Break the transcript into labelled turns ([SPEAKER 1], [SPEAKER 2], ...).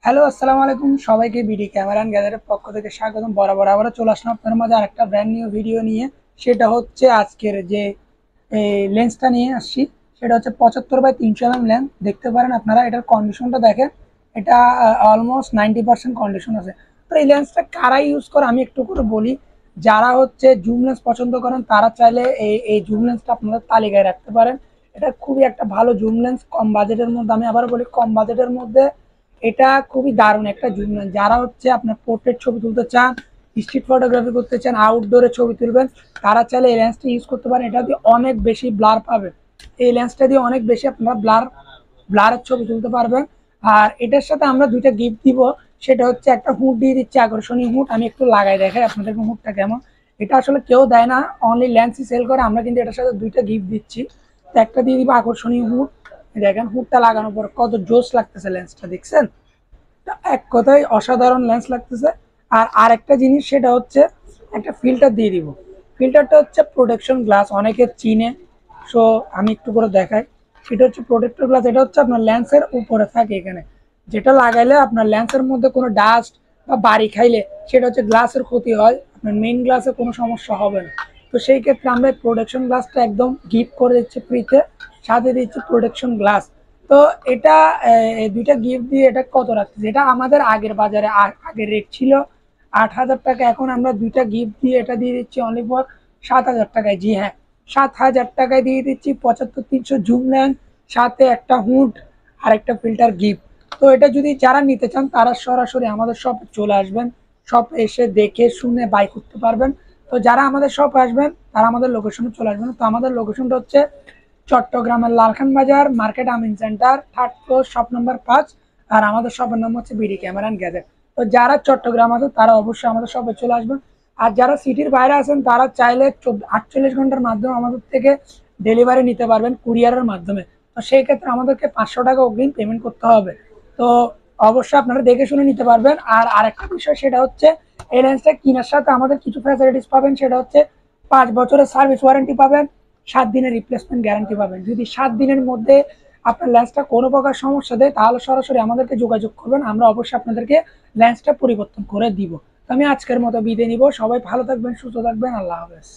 [SPEAKER 1] Hello, আসসালামু আলাইকুম সবাইকে। বিডি ক্যামেরা অ্যান্ড গ্যালারির পক্ষ থেকে স্বাগতম। বরাবর আবারও চলে আসলাম আপনার মাঝে আরেকটা ব্র্যান্ড নিউ ভিডিও নিয়ে। সেটা হচ্ছে আজকের যে লেন্সটা নিয়ে আসছি, সেটা হচ্ছে 75x300 mm লেন্স। দেখতে পারেন আপনারা, এটার কন্ডিশনটা দেখেন। এটা অলমোস্ট 90% কন্ডিশন আছে। তো এই লেন্সটা কারা ইউজ করে আমি একটু করে বলি। যারা হচ্ছে জুম লেন্স পছন্দ করেন তারা চাইলে এই জুম লেন্সটা আপনাদের তালিকায় রাখতে পারেন। এটা খুবই একটা ভালো জুম লেন্স, কম বাজেটের মধ্যে। আমি আবার বলি, কম বাজেটের মধ্যে এটা খুবই দারুণ একটা জুম লেন্স। যারা হচ্ছে আপনার পোর্ট্রেট ছবি তুলতে চান, স্ট্রিট ফটোগ্রাফি করতে চান, আউটডোরে ছবি তুলবেন, তারা চাইলে এই লেন্সটা ইউজ করতে পারেন। এটা দিয়ে অনেক বেশি ব্লার পাবেন। এই লেন্সটা দিয়ে অনেক বেশি আপনারা ব্লারের ছবি তুলতে পারবেন। আর এটার সাথে আমরা দুইটা গিফট দিব। সেটা হচ্ছে একটা হুড দিয়ে দিচ্ছি, আকর্ষণীয় হুড। আমি একটু লাগাই দেখাই আপনাদেরকে হুডটা কেমন। এটা আসলে কেউ দেয় না, অনলি লেন্সই সেল করে। আমরা কিন্তু এটার সাথে দুইটা গিফট দিচ্ছি। তো একটা দিয়ে দিব আকর্ষণীয় হুড। দেখেন হুডটা লাগানোর পর কত জোস লাগতেছে লেন্সটা, দেখছেন? এক কথায় অসাধারণ লেন্স লাগতেছে। আর আরেকটা জিনিস, সেটা হচ্ছে একটা ফিল্টার দিয়ে দিব। ফিল্টারটা হচ্ছে প্রোটেকশন গ্লাস, অনেকে চিনে। সো আমি একটু করে দেখাই। সেটা হচ্ছে প্রোটেক্টর গ্লাস। এটা হচ্ছে আপনার লেন্সের উপরে থাকে এখানে, যেটা লাগাইলে আপনার লেন্সের মধ্যে কোনো ডাস্ট বা বাড়ি খাইলে সেটা হচ্ছে গ্লাসের ক্ষতি হয়, আপনার মেইন গ্লাসে কোনো সমস্যা হবে না। তো সেই ক্ষেত্রে আমরা প্রোটেকশন গ্লাসটা একদম গিফট করে দিচ্ছি ফ্রিতে, সাথে দিচ্ছি প্রোটেকশন গ্লাস। তো এটা এই দুইটা গিফট দিয়ে এটা কত রাখতেছে, এটা আমাদের আগের বাজারে আগের রেট ছিল 8,000 টাকা। এখন আমরা দুইটা গিফট দিয়ে এটা দিয়ে দিচ্ছি অনলি ফর 7,000 টাকায়। জি হ্যাঁ, 7,000 টাকায় দিয়ে দিচ্ছি 75-300 জুম লেন্স, সাথে একটা হুড আর একটা ফিল্টার গিফট। তো এটা যদি যারা নিতে চান তারা সরাসরি আমাদের শপে চলে আসবেন। শপ এসে দেখে শুনে বাই করতে পারবেন। তো যারা আমাদের শপে আসবেন তারা আমাদের লোকেশনে চলে আসবেন। তো আমাদের লোকেশনটা হচ্ছে চট্টগ্রামের Lalkhan Bazar market Amin center, 3rd floor, shop number 5। আর আমাদের শপের নাম হচ্ছে বিডি ক্যামেরা অ্যান্ড গ্যাজেট। তো যারা চট্টগ্রাম আছে তারা অবশ্যই আমাদের শপে চলে আসবেন। আর যারা সিটির বাইরে আছেন তারা চাইলে 48 ঘন্টার মাধ্যমে আমাদের থেকে ডেলিভারি নিতে পারবেন, কুরিয়ারের মাধ্যমে। তো সেই ক্ষেত্রে আমাদেরকে 500 টাকা অগ্রিম পেমেন্ট করতে হবে। তো অবশ্যই আপনারা দেখে শুনে নিতে পারবেন। আর আরেকটা বিষয়, সেটা হচ্ছে এই লেন্সটা কেনার সাথে আমাদের কিছু ফ্যাসিলিটিস পাবেন। সেটা হচ্ছে 5 বছরের সার্ভিস ওয়ারেন্টি পাবেন, 7 দিনের রিপ্লেসমেন্ট গ্যারান্টি পাবেন। যদি 7 দিনের মধ্যে আপনার লেন্সটা কোনো প্রকার সমস্যা দেয় তাহলে সরাসরি আমাদেরকে যোগাযোগ করবেন, আমরা অবশ্যই আপনাদেরকে লেন্সটা পরিবর্তন করে দিব। তো আমি আজকের মতো বিদায় নিব। সবাই ভালো থাকবেন, সুস্থ থাকবেন। আল্লাহ হাফেজ।